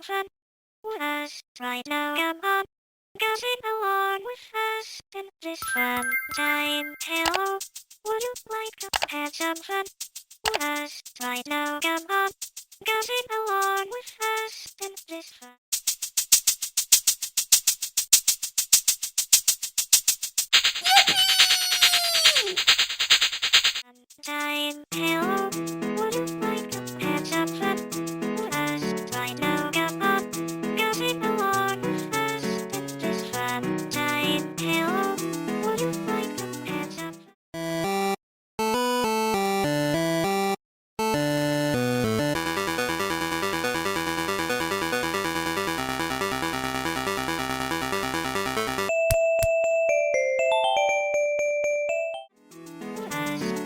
fun with us right now. Come on, sing along with us in this fun time. Hello, would you like to have some fun with us right now? Come on, sing along with us in this fun time. Hello, would you like to have some fun with us right now? Come on, sing along with us in this fun time. Hello, would you like to have some fun?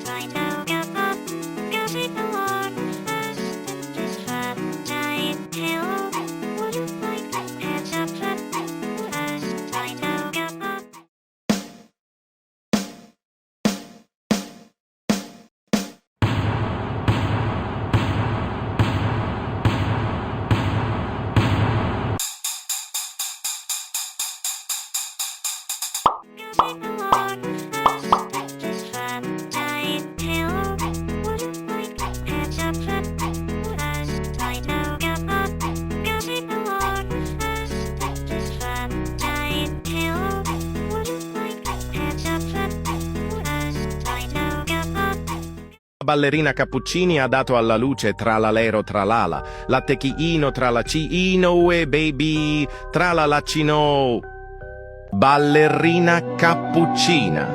Right now, come on, sing along with us in this fun time. Hello, would you like to have some fun with us right now? Come on. Sing along with us in this fun time. Hello, would you like to have some fun with us right now? Come on, sing along with us in this fun time. Hello, would you like to have some fun with us right now? Come on. Ballerina Cappuccini ha dato alla luce tralalero tralala, lattechiino tralacino ue baby tralalacino. Ballerina Cappuccina.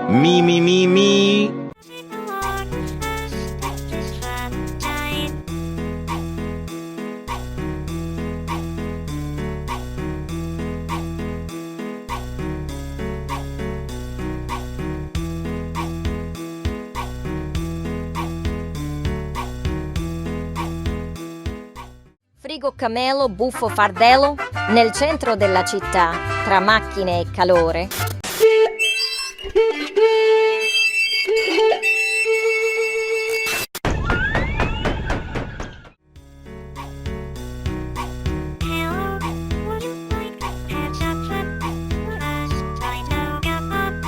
Mi mi mi mi. Sing along with us in this fun time. Frigo Camelo, buffo fardello, nel centro della città, tra macchine e calore. Hello, would you like to have some fun with us right now? Come on,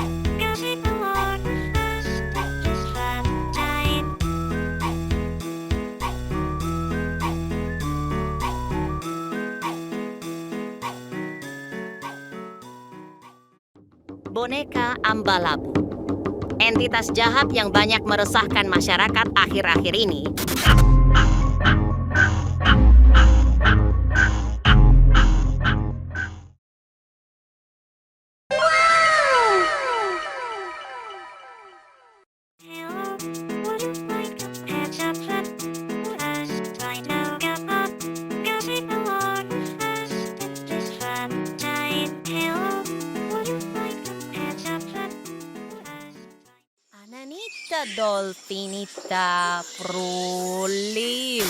sing along with us in this fun time. Boneka Ambalabu. Entitas jahat yang banyak meresahkan masyarakat akhir-akhir ini. Hello, would you like to have some fun with us right now? Come on, sing along with us in this fun time. Hello, would you like to have some fun with us? Ananita dolfinita pruli.